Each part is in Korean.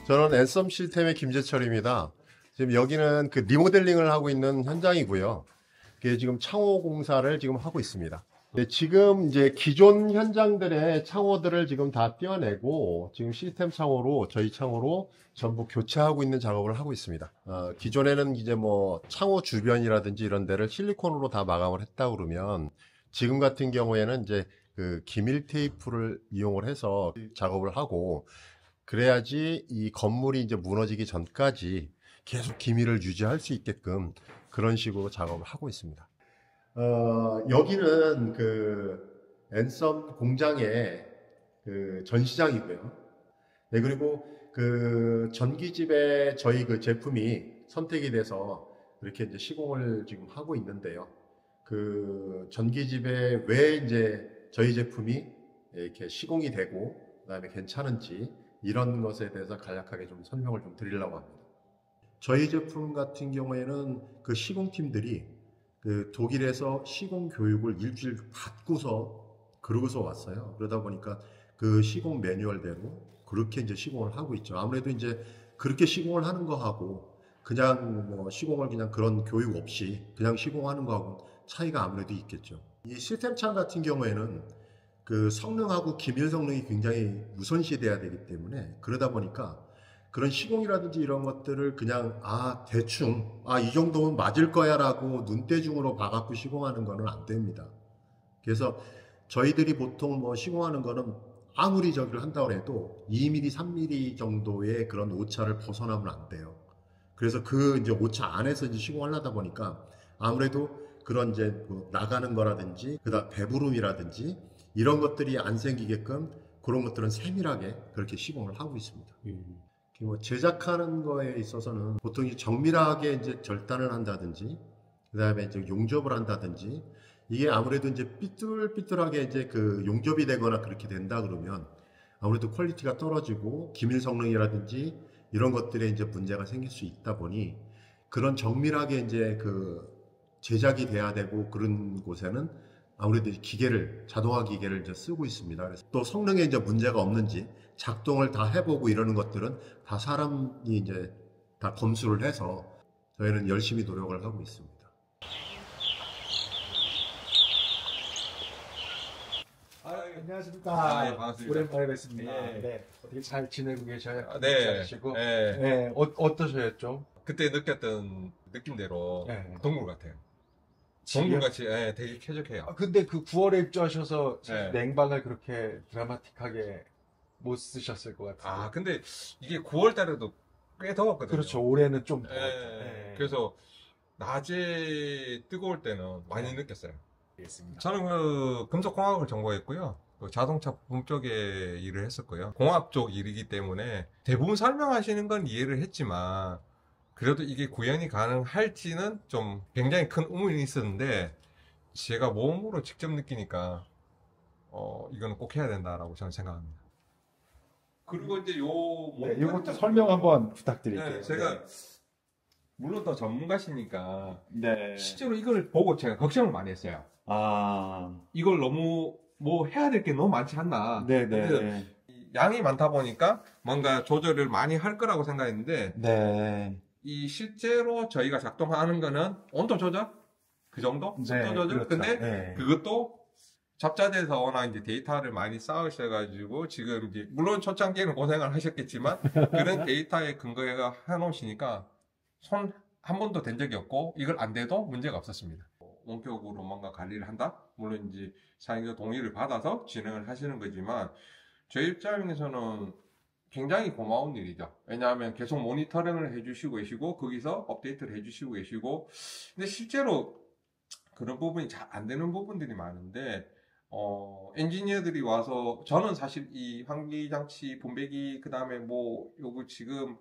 저는 앤썸 시스템의 김재철입니다. 지금 여기는 그 리모델링을 하고 있는 현장이고요. 그게 지금 창호 공사를 지금 하고 있습니다. 네, 지금 이제 기존 현장들의 창호들을 지금 다 떼어내고 지금 시스템 창호로 저희 창호로 전부 교체하고 있는 작업을 하고 있습니다. 기존에는 이제 뭐 창호 주변이라든지 이런 데를 실리콘으로 다 마감을 했다 그러면 지금 같은 경우에는 이제 그 기밀 테이프를 이용을 해서 작업을 하고 그래야지 이 건물이 이제 무너지기 전까지 계속 기밀을 유지할 수 있게끔 그런 식으로 작업을 하고 있습니다. 여기는 그 앤썸 공장의 그 전시장이고요. 네, 그리고 그 전기집에 저희 그 제품이 선택이 돼서 이렇게 이제 시공을 지금 하고 있는데요. 그 전기집에 왜 이제 저희 제품이 이렇게 시공이 되고 그다음에 괜찮은지 이런 것에 대해서 간략하게 좀 설명을 좀 드리려고 합니다. 저희 제품 같은 경우에는 그 시공팀들이 그 독일에서 시공 교육을 일주일 받고서 그러고서 왔어요. 그러다 보니까 그 시공 매뉴얼대로 그렇게 이제 시공을 하고 있죠. 아무래도 이제 그렇게 시공을 하는 거하고 그냥 뭐 시공을 그냥 그런 교육 없이 그냥 시공하는 거하고 차이가 아무래도 있겠죠. 이 시스템 창 같은 경우에는 그 성능하고 기밀 성능이 굉장히 우선시돼야 되기 때문에 그러다 보니까 그런 시공이라든지 이런 것들을 그냥 대충 이 정도면 맞을 거야 라고 눈대중으로 봐갖고 시공하는 거는 안 됩니다. 그래서 저희들이 보통 뭐 시공하는 거는 아무리 저기를 한다고 해도 2mm, 3mm 정도의 그런 오차를 벗어나면 안 돼요. 그래서 그 이제 오차 안에서 이제 시공을 하다 보니까 아무래도 그런 이제 뭐 나가는 거라든지 그다음 배부름이라든지 이런 것들이 안 생기게끔 그런 것들은 세밀하게 그렇게 시공을 하고 있습니다. 뭐 제작하는 거에 있어서는 보통 정밀하게 이제 절단을 한다든지 그다음에 이제 용접을 한다든지 이게 아무래도 이제 삐뚤삐뚤하게 이제 그 용접이 되거나 그렇게 된다 그러면 아무래도 퀄리티가 떨어지고 기밀 성능이라든지 이런 것들에 이제 문제가 생길 수 있다 보니 그런 정밀하게 이제 그 제작이 돼야 되고 그런 곳에는 아무래도 자동화 기계를 이제 쓰고 있습니다. 그래서 또 성능에 이제 문제가 없는지 작동을 다 해보고 이러는 것들은 다 사람이 이제 다 검수를 해서 저희는 열심히 노력을 하고 있습니다. 안녕하십니까. 네, 반갑습니다. 오랜만에 뵙습니다. 예. 네, 어떻게 잘 지내고 계셔요? 네. 시고 네. 네, 어떠셔요, 좀? 그때 느꼈던 느낌대로 네. 동물 같아요. 지금? 동물같이 되게 쾌적해요. 근데 그 9월에 입주하셔서 네. 냉방을 그렇게 드라마틱하게 못 쓰셨을 것 같아요. 근데 이게 9월 달에도 꽤 더웠거든요. 그렇죠. 올해는 좀 더웠죠. 네. 그래서 낮에 뜨거울 때는 많이 느꼈어요. 알겠습니다. 저는 그 금속공학을 전공했고요. 그 자동차 부품 쪽에 일을 했었고요. 공학 쪽 일이기 때문에 대부분 설명하시는 건 이해를 했지만 그래도 이게 구현이 가능할지는 좀 굉장히 큰 의문이 있었는데 제가 몸으로 직접 느끼니까 이거는 꼭 해야 된다라고 저는 생각합니다. 그리고 이제 네, 이것도 설명 한번 부탁드릴게요. 네, 제가 물론 더 전문가시니까 네. 실제로 이걸 보고 제가 걱정을 많이 했어요. 이걸 너무 뭐 해야 될 게 너무 많지 않나. 네네. 양이 많다 보니까 뭔가 조절을 많이 할 거라고 생각했는데 네. 이 실제로 저희가 작동하는 거는 온도 조절 그 정도, 습도 조절. 그렇죠. 근데 네. 그것도 잡자대에서 워낙 이제 데이터를 많이 쌓으셔가지고 지금 이제 물론 초창기에는 고생을 하셨겠지만 그런 데이터에 근거해가 해놓으시니까 손 한 번도 댄 적이 없고 이걸 안 돼도 문제가 없었습니다. 원격으로 뭔가 관리를 한다? 물론 이제 사용자 동의를 받아서 진행을 하시는 거지만 저희 입장에서는 굉장히 고마운 일이죠. 왜냐하면 계속 모니터링을 해주시고 계시고 거기서 업데이트를 해주시고 계시고 근데 실제로 그런 부분이 잘 안 되는 부분들이 많은데 엔지니어들이 와서 저는 사실 이 환기장치, 분배기 그 다음에 뭐 요거 지금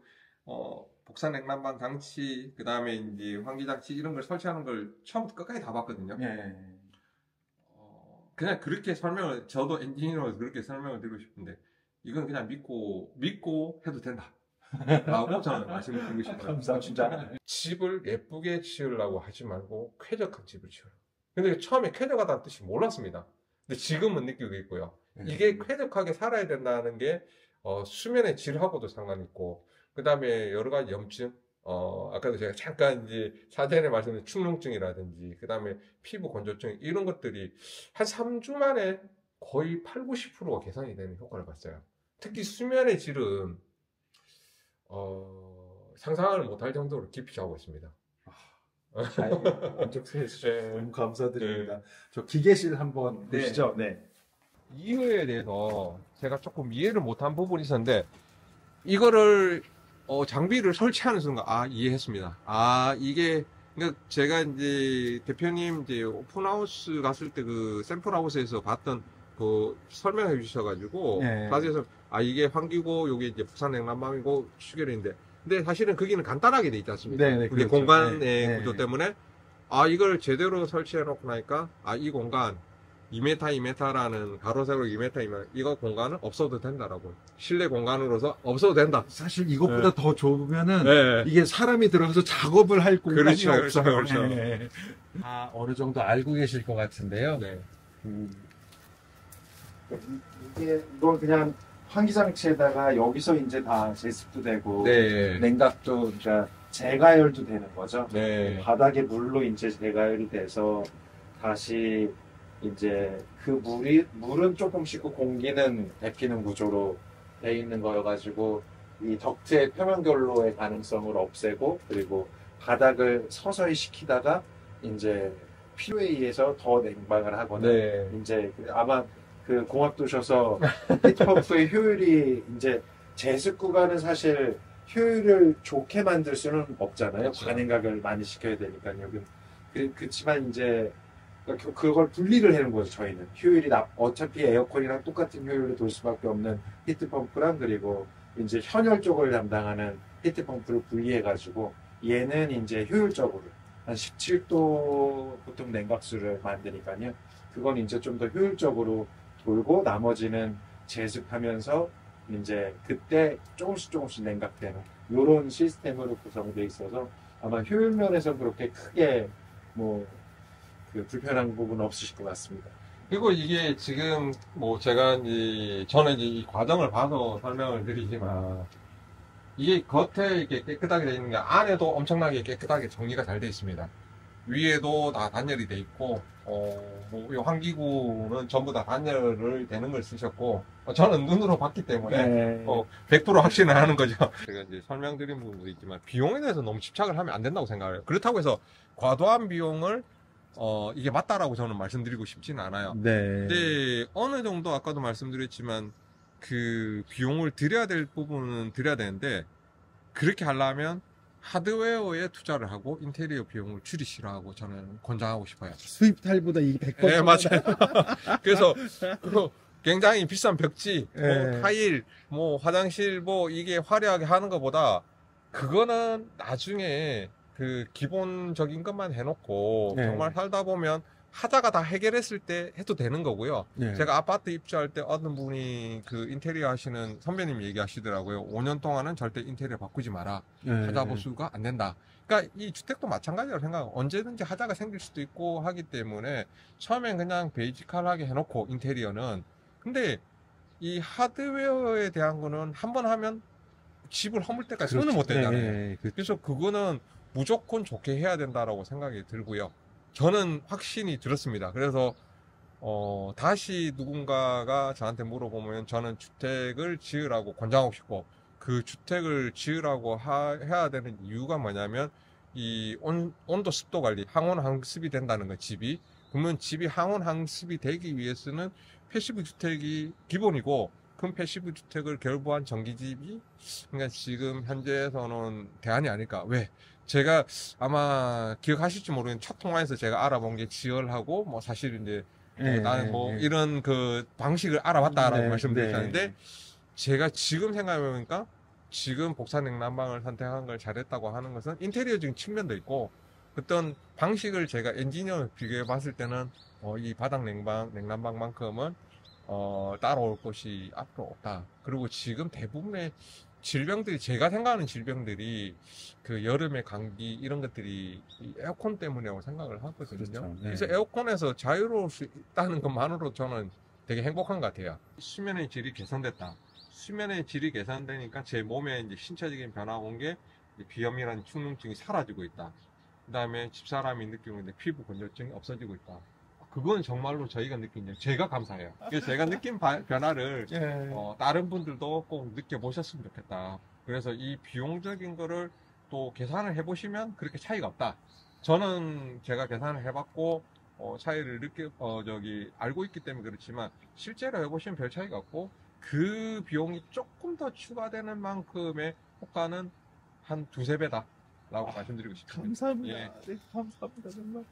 복사 냉난방 장치 그 다음에 이제 환기장치 이런 걸 설치하는 걸 처음부터 끝까지 다 봤거든요. 그냥 그렇게 저도 엔지니어로 그렇게 설명을 드리고 싶은데 이건 그냥 믿고 해도 된다 라고 저는 말씀을 드리고 싶어요. 감사합니다. 집을 예쁘게 지으려고 하지 말고 쾌적한 집을 지어라. 근데 처음에 쾌적하다는 뜻이 몰랐습니다. 근데 지금은 느끼고 있고요. 이게 쾌적하게 살아야 된다는 게 수면의 질하고도 상관있고 그다음에 여러 가지 염증, 아까도 제가 잠깐 이제 사전에 말씀드린 축농증이라든지, 그다음에 피부 건조증 이런 것들이 한 3주 만에 거의 8, 90%가 개선이 되는 효과를 봤어요. 특히 수면의 질은 상상을 못할 정도로 깊이 자고 있습니다. 만족해 주셔서 네. 너무 감사드립니다. 저 기계실 한번 네. 보시죠. 네. 이거에 대해서 제가 조금 이해를 못한 부분이 있었는데, 이거를 장비를 설치하는 순간 이해했습니다. 이게 그러니까 제가 이제 대표님 이제 오픈하우스 갔을 때 그 샘플하우스에서 봤던 그 설명해 주셔가지고 네. 자세해서 이게 환기고 요게 이제 부산 냉난방이고 추결인데, 근데 사실은 거기는 간단하게 돼 있지 않습니까? 네, 네, 그게 그렇죠. 공간의 네, 구조 네. 때문에 이걸 제대로 설치해 놓고 나니까 이 공간 2m, 2m라는 가로세로 2m, 2m 이거 공간은 없어도 된다라고, 실내 공간으로서 없어도 된다. 사실 이것보다 네. 더 좁으면은 네. 이게 사람이 들어가서 작업을 할 공간이 그렇죠, 없어요. 그렇죠, 그렇죠. 네. 어느 정도 알고 계실 것 같은데요. 네. 이건 그냥 환기장치에다가 여기서 이제 다 제습도 되고 네. 냉각도 그러니까 재가열도 되는 거죠. 네. 바닥에 물로 이제 재가열이 돼서 다시 이제 그 물은 조금씩 그 공기는 데피는 구조로 돼 있는 거여가지고 이 덕트의 표면 결로의 가능성을 없애고, 그리고 바닥을 서서히 식히다가 이제 필요에 의해서 더 냉방을 하거나 네. 이제 아마 그 공학 두셔서 히트펌프의 효율이 이제 제습 구간은 사실 효율을 좋게 만들 수는 없잖아요. 그렇죠. 관행각을 많이 시켜야 되니까요. 그렇지만 이제 그걸 분리를 해놓은 거죠. 저희는 효율이 어차피 에어컨이랑 똑같은 효율로 돌 수밖에 없는 히트펌프랑, 그리고 이제 현열 쪽을 담당하는 히트펌프를 분리해가지고 얘는 이제 효율적으로 한 17도 보통 냉각수를 만드니까요. 그건 이제 좀 더 효율적으로 돌고 나머지는 제습하면서 이제 그때 조금씩 냉각되는 이런 시스템으로 구성되어 있어서 아마 효율 면에서 그렇게 크게 그 불편한 부분 없으실 것 같습니다. 그리고 이게 지금 제가 저는 이제 이 과정을 봐서 설명을 드리지만, 이게 겉에 이렇게 깨끗하게 되어 있는 게 안에도 엄청나게 깨끗하게 정리가 잘 되어 있습니다. 위에도 다 단열이 되어 있고, 이 환기구는 전부 다 단열을 되는 걸 쓰셨고, 저는 눈으로 봤기 때문에 100% 확신을 하는 거죠. 제가 이제 설명드린 부분도 있지만 비용에 대해서 너무 집착을 하면 안 된다고 생각해요. 그렇다고 해서 과도한 비용을 이게 맞다라고 저는 말씀드리고 싶지는 않아요. 네. 근데 어느 정도 아까도 말씀드렸지만 그 비용을 들여야 될 부분은 들여야 되는데, 그렇게 하려면 하드웨어에 투자를 하고 인테리어 비용을 줄이시라고 저는 권장하고 싶어요. 수입 탈보다 이게 100번. 네, 맞아요. 그래서 굉장히 비싼 벽지, 네. 타일, 화장실 이게 화려하게 하는 것보다 그거는 나중에 그 기본적인 것만 해놓고 네. 정말 살다 보면 하자가 다 해결했을 때 해도 되는 거고요. 네. 제가 아파트 입주할 때 어떤 분이 그 인테리어 하시는 선배님 얘기하시더라고요. 5년 동안은 절대 인테리어 바꾸지 마라. 하자 보수가 안 된다. 그러니까 이 주택도 마찬가지라고 생각하고, 언제든지 하자가 생길 수도 있고 하기 때문에 처음엔 그냥 베이직하게 해놓고 인테리어는. 근데 이 하드웨어에 대한 거는 한번 하면 집을 허물 때까지 손을 못 대잖아요. 네. 그래서 그거는 무조건 좋게 해야 된다라고 생각이 들고요. 저는 확신이 들었습니다. 그래서 다시 누군가가 저한테 물어보면 저는 주택을 지으라고 권장하고 싶고, 그 주택을 지으라고 해야 되는 이유가 뭐냐면 이 온도 습도 관리, 항온 항습이 된다는 거, 집이. 그러면 집이 항온 항습이 되기 위해서는 패시브 주택이 기본이고, 큰 패시브 주택을 결부한 전기집이 그러니까 지금 현재에서는 대안이 아닐까. 왜? 제가 아마 기억하실지 모르겠는데 첫 통화에서 제가 알아본 게 지열하고 사실 이제 나는 이런 그 방식을 알아봤다라고 말씀드렸는데, 제가 지금 생각해보니까 지금 복사 냉난방을 선택한 걸 잘했다고 하는 것은 인테리어적인 측면도 있고, 어떤 방식을 제가 엔지니어 비교해 봤을 때는 이 바닥 냉난방만큼은 따라올 것이 앞으로 없다. 그리고 지금 대부분의 질병들이, 제가 생각하는 질병들이 그 여름의 감기 이런 것들이 이 에어컨 때문이라고 생각을 하거든요. 그렇죠. 네. 그래서 에어컨에서 자유로울 수 있다는 것만으로 저는 되게 행복한 것 같아요. 수면의 질이 개선됐다. 수면의 질이 개선되니까 제 몸에 이제 신체적인 변화가 온 게 비염이라는 축농증이 사라지고 있다. 그 다음에 집사람이 느끼고 있는데 피부 건조증이 없어지고 있다. 그건 정말로 저희가 느낀, 제가 감사해요. 그래서 제가 느낀 변화를 다른 분들도 꼭 느껴보셨으면 좋겠다. 그래서 이 비용적인 거를 또 계산을 해보시면 그렇게 차이가 없다. 저는 제가 계산을 해봤고 차이를 알고 있기 때문에 그렇지만 실제로 해보시면 별 차이가 없고 그 비용이 조금 더 추가되는 만큼의 효과는 한 두세 배다 라고 말씀드리고 싶습니다. 감사합니다. 예. 네, 감사합니다. 정말.